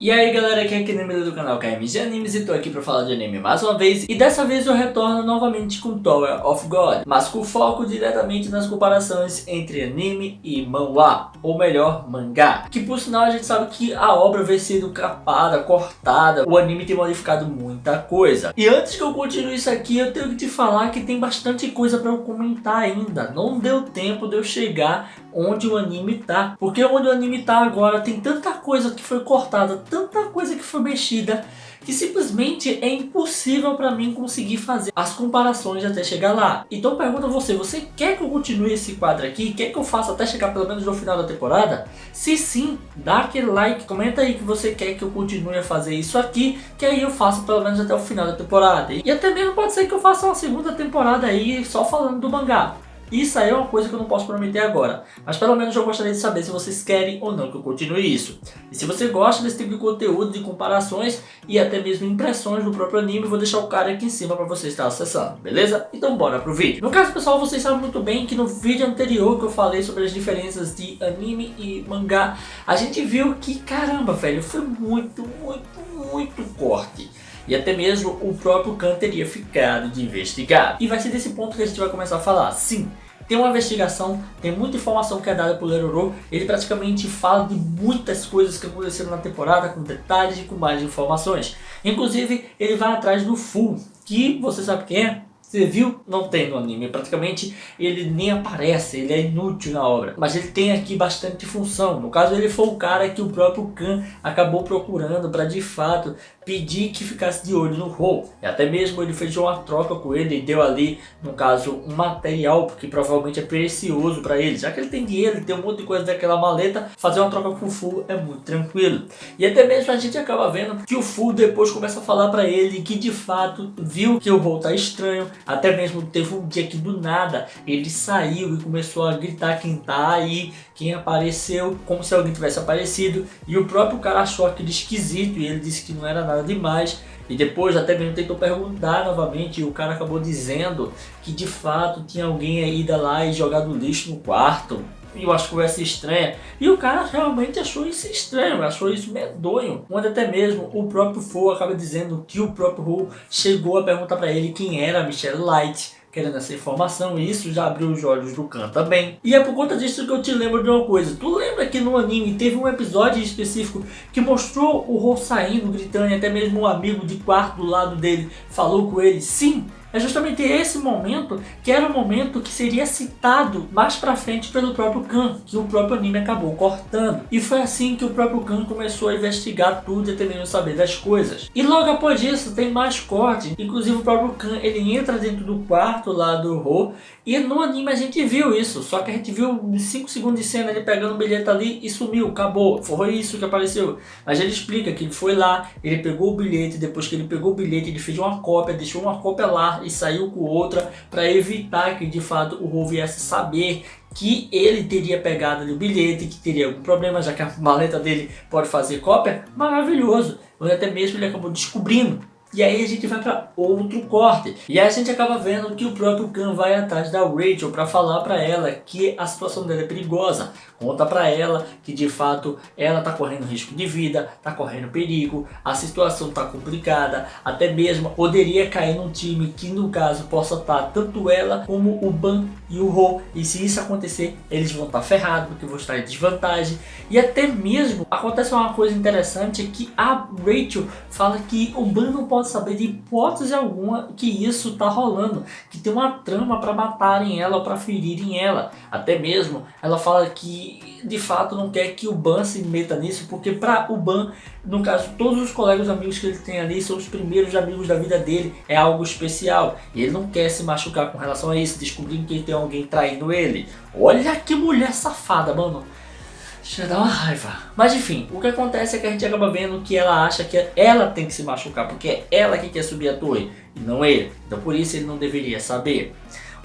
E aí galera, aqui é a Nemira do canal KMG Animes e tô aqui pra falar de anime mais uma vez. E dessa vez eu retorno novamente com Tower of God, mas com foco diretamente nas comparações entre anime e manhwa, ou melhor, mangá. Que por sinal a gente sabe que a obra vem sendo capada, cortada, o anime tem modificado muita coisa. E antes que eu continue isso aqui, eu tenho que te falar que tem bastante coisa pra eu comentar ainda. Não deu tempo de eu chegar onde o anime tá, porque onde o anime tá agora tem tanta coisa que foi cortada, tanta coisa que foi mexida, que simplesmente é impossível pra mim conseguir fazer as comparações até chegar lá. Então pergunto a você quer que eu continue esse quadro aqui? Quer que eu faça até chegar pelo menos no final da temporada? Se sim, dá aquele like, comenta aí que você quer que eu continue a fazer isso aqui, que aí eu faço pelo menos até o final da temporada. E até mesmo pode ser que eu faça uma segunda temporada aí só falando do mangá. Isso aí é uma coisa que eu não posso prometer agora, mas pelo menos eu gostaria de saber se vocês querem ou não que eu continue isso. E se você gosta desse tipo de conteúdo, de comparações e até mesmo impressões do próprio anime, eu vou deixar o card aqui em cima para você estar acessando, beleza? Então bora pro vídeo. No caso pessoal, vocês sabem muito bem que no vídeo anterior que eu falei sobre as diferenças de anime e mangá, a gente viu que caramba velho, foi muito corte. E até mesmo o próprio Khan teria ficado de investigar. E vai ser desse ponto que a gente vai começar a falar. Sim, tem uma investigação, tem muita informação que é dada por Leroro. Ele praticamente fala de muitas coisas que aconteceram na temporada, com detalhes e com mais informações. Inclusive, ele vai atrás do Fu, que você sabe quem é? Você viu? Não tem no anime, praticamente ele nem aparece, ele é inútil na obra. Mas ele tem aqui bastante função. No caso, ele foi o cara que o próprio Khan acabou procurando para de fato pedir que ficasse de olho no Hou. E até mesmo ele fez uma troca com ele e deu ali, no caso, um material que provavelmente é precioso para ele. Já que ele tem dinheiro, ele tem um monte de coisa daquela maleta, fazer uma troca com o Fu é muito tranquilo. E até mesmo a gente acaba vendo que o Fu depois começa a falar para ele que de fato viu que o Hou tá estranho. Até mesmo teve um dia que do nada ele saiu e começou a gritar quem tá aí, quem apareceu, como se alguém tivesse aparecido. E o próprio cara achou aquilo esquisito e ele disse que não era nada demais. E depois até mesmo tentou perguntar novamente e o cara acabou dizendo que de fato tinha alguém ido lá e jogado lixo no quarto. E eu acho que vai ser estranha. E o cara realmente achou isso estranho, achou isso medonho. Onde até mesmo o próprio Fu acaba dizendo que o próprio Hu chegou a perguntar para ele quem era a Michelle Light, querendo essa informação, e isso já abriu os olhos do Khan também. E é por conta disso que eu te lembro de uma coisa. Tu lembra que no anime teve um episódio específico que mostrou o Hu saindo, gritando, e até mesmo um amigo de quarto do lado dele falou com ele? Sim! É justamente esse momento que era o momento que seria citado mais pra frente pelo próprio Khan, que o próprio anime acabou cortando. E foi assim que o próprio Khan começou a investigar tudo e até mesmo saber das coisas. E logo após isso tem mais corte, inclusive o próprio Khan ele entra dentro do quarto lá do Hou, e no anime a gente viu isso, só que a gente viu 5 segundos de cena ele pegando o bilhete ali e sumiu, acabou, foi isso que apareceu. Mas ele explica que ele foi lá, ele pegou o bilhete, depois que ele pegou o bilhete ele fez uma cópia, deixou uma cópia lá e saiu com outra para evitar que de fato o Hou viesse saber que ele teria pegado ali o bilhete, que teria algum problema, já que a maleta dele pode fazer cópia. Maravilhoso, ou até mesmo ele acabou descobrindo. E aí a gente vai para outro corte. E aí a gente acaba vendo que o próprio Khan vai atrás da Rachel para falar para ela que a situação dela é perigosa. Conta para ela que de fato ela tá correndo risco de vida, tá correndo perigo, a situação tá complicada, até mesmo poderia cair num time que no caso possa estar tanto ela como o Ban e o Hou. E se isso acontecer, eles vão estar ferrados, porque vão estar em desvantagem. E até mesmo acontece uma coisa interessante que a Rachel fala que o Ban não pode saber de hipótese alguma que isso tá rolando, que tem uma trama para matarem ela ou para ferirem ela. Até mesmo ela fala que de fato não quer que o Ban se meta nisso, porque para o Ban, no caso, todos os colegas amigos que ele tem ali são os primeiros amigos da vida dele, é algo especial, e ele não quer se machucar com relação a isso, descobrindo que tem alguém traindo ele. Olha que mulher safada, mano. Chega a dar uma raiva. Mas enfim, o que acontece é que a gente acaba vendo que ela acha que ela tem que se machucar, porque é ela que quer subir a torre, e não ele. Então por isso ele não deveria saber.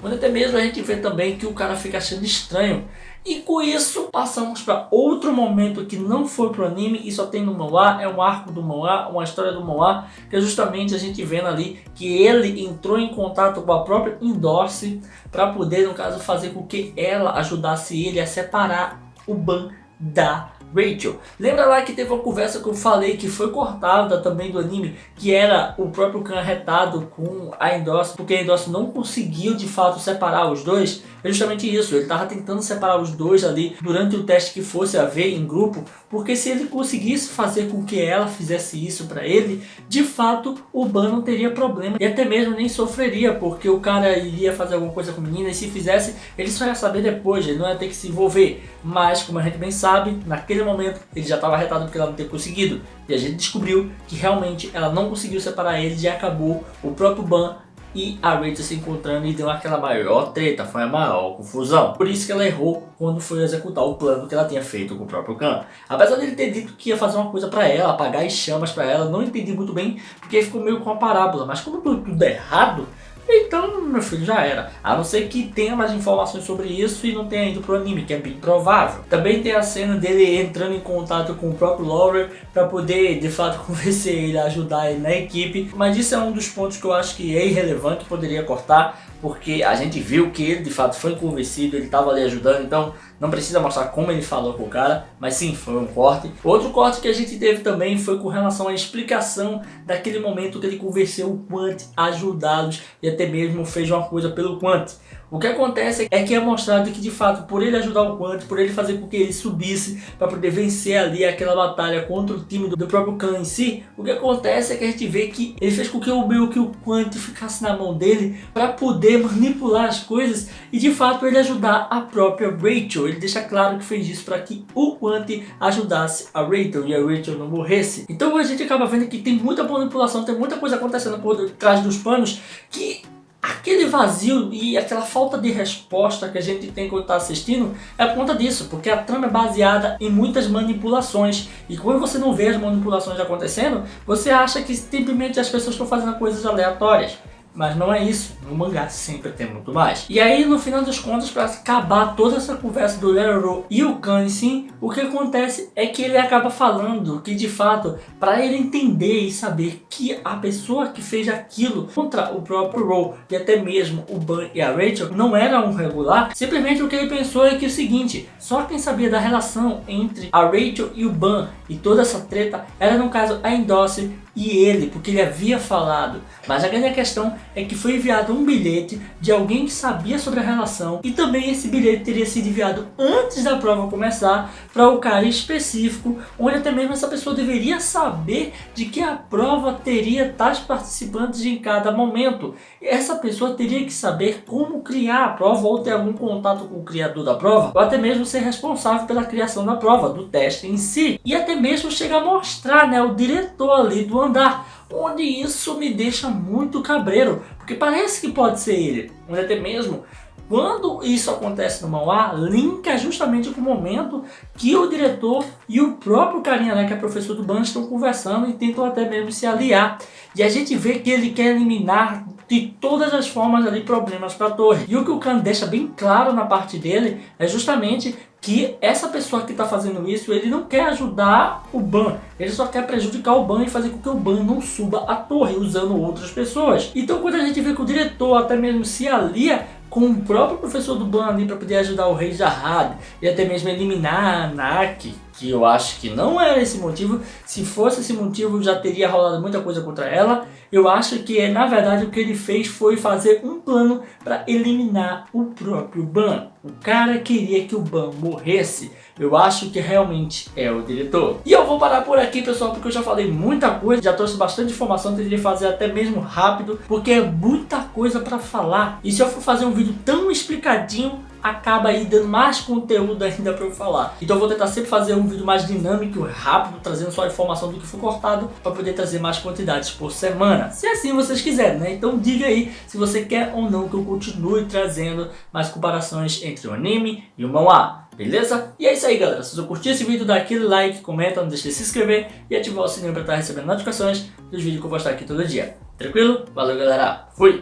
Onde até mesmo a gente vê também que o cara fica achando estranho. E com isso passamos para outro momento que não foi pro anime e só tem no manhwa, é um arco do manhwa, uma história do manhwa, que é justamente a gente vendo ali que ele entrou em contato com a própria Endorse para poder, no caso, fazer com que ela ajudasse ele a separar o Ban da Rachel. Lembra lá que teve uma conversa que eu falei que foi cortada também do anime, que era o próprio Khan retado com a Endossi, porque a Endossi não conseguiu de fato separar os dois? É justamente isso, ele estava tentando separar os dois ali durante o teste que fosse haver em grupo, porque se ele conseguisse fazer com que ela fizesse isso para ele, de fato o Ban não teria problema e até mesmo nem sofreria, porque o cara iria fazer alguma coisa com a menina e se fizesse, ele só ia saber depois, ele não ia ter que se envolver. Mas como a gente bem sabe, naquele momento ele já estava retado porque ela não ter conseguido, e a gente descobriu que realmente ela não conseguiu separar eles e acabou o próprio Ban e a Rachel se encontrando e deu aquela maior treta, foi a maior confusão. Por isso que ela errou quando foi executar o plano que ela tinha feito com o próprio Khan. Apesar dele ter dito que ia fazer uma coisa pra ela, apagar as chamas pra ela, não entendi muito bem, porque ficou meio com uma parábola, mas como tudo errado, então, meu filho, já era. A não ser que tenha mais informações sobre isso e não tenha ido pro anime, que é bem provável. Também tem a cena dele entrando em contato com o próprio Lawler para poder, de fato, convencer ele a ajudar ele na equipe. Mas isso é um dos pontos que eu acho que é irrelevante, poderia cortar, porque a gente viu que ele, de fato, foi convencido, ele estava ali ajudando, então não precisa mostrar como ele falou com o cara, mas sim, foi um corte. Outro corte que a gente teve também foi com relação à explicação daquele momento que ele convenceu o Quant a ajudá-los e até mesmo fez uma coisa pelo Quant. O que acontece é que é mostrado que de fato por ele ajudar o Quant, por ele fazer com que ele subisse para poder vencer ali aquela batalha contra o time do próprio Khan em si, o que acontece é que a gente vê que ele fez com que o Quant ficasse na mão dele para poder manipular as coisas e de fato ele ajudar a própria Rachel. Ele deixa claro que fez isso para que o Quant ajudasse a Rachel e a Rachel não morresse. Então a gente acaba vendo que tem muita manipulação, tem muita coisa acontecendo por trás dos panos que aquele vazio e aquela falta de resposta que a gente tem quando está assistindo é por conta disso, porque a trama é baseada em muitas manipulações e quando você não vê as manipulações acontecendo, você acha que simplesmente as pessoas estão fazendo coisas aleatórias. Mas não é isso, no mangá sempre tem muito mais. E aí no final das contas, para acabar toda essa conversa do Leroro e o Khan sim, o que acontece é que ele acaba falando que de fato, para ele entender e saber que a pessoa que fez aquilo contra o próprio Ro e até mesmo o Ban e a Rachel não era um regular, simplesmente o que ele pensou é que o seguinte, só quem sabia da relação entre a Rachel e o Ban e toda essa treta era no caso a Endossi e ele, porque ele havia falado. Mas a grande questão é que foi enviado um bilhete de alguém que sabia sobre a relação e também esse bilhete teria sido enviado antes da prova começar para o cara específico, onde até mesmo essa pessoa deveria saber de que a prova teria tais participantes em cada momento. E essa pessoa teria que saber como criar a prova ou ter algum contato com o criador da prova, ou até mesmo ser responsável pela criação da prova, do teste em si. E até mesmo chegar a mostrar, né, o diretor ali do andar, onde isso me deixa muito cabreiro, porque parece que pode ser ele, onde até mesmo quando isso acontece no manhwa, linka justamente com o momento que o diretor e o próprio carinha, né, que é professor do Ban, estão conversando e tentam até mesmo se aliar. E a gente vê que ele quer eliminar de todas as formas ali problemas para a torre. E o que o Khan deixa bem claro na parte dele é justamente que essa pessoa que está fazendo isso, ele não quer ajudar o Ban, ele só quer prejudicar o Ban e fazer com que o Ban não suba a torre usando outras pessoas. Então quando a gente vê que o diretor até mesmo se alia com o próprio professor do Ban ali para poder ajudar o rei Jahad e até mesmo eliminar a Naki, que eu acho que não era esse motivo, se fosse esse motivo já teria rolado muita coisa contra ela. Eu acho que na verdade o que ele fez foi fazer um plano para eliminar o próprio Ban. O cara queria que o Ban morresse. Eu acho que realmente é o diretor. E eu vou parar por aqui, pessoal, porque eu já falei muita coisa, já trouxe bastante informação, tentei fazer até mesmo rápido, porque é muita coisa para falar. E se eu for fazer um vídeo tão explicadinho, acaba aí dando mais conteúdo ainda para eu falar. Então eu vou tentar sempre fazer um vídeo mais dinâmico, rápido, trazendo só a informação do que foi cortado, para poder trazer mais quantidades por semana, se assim vocês quiserem, né? Então diga aí se você quer ou não que eu continue trazendo mais comparações entre o anime e o manhwa. Beleza? E é isso aí, galera. Se você curtiu esse vídeo, dá aquele like, comenta, não deixe de se inscrever e ativar o sininho para estar recebendo notificações dos vídeos que eu vou postar aqui todo dia. Tranquilo? Valeu, galera. Fui!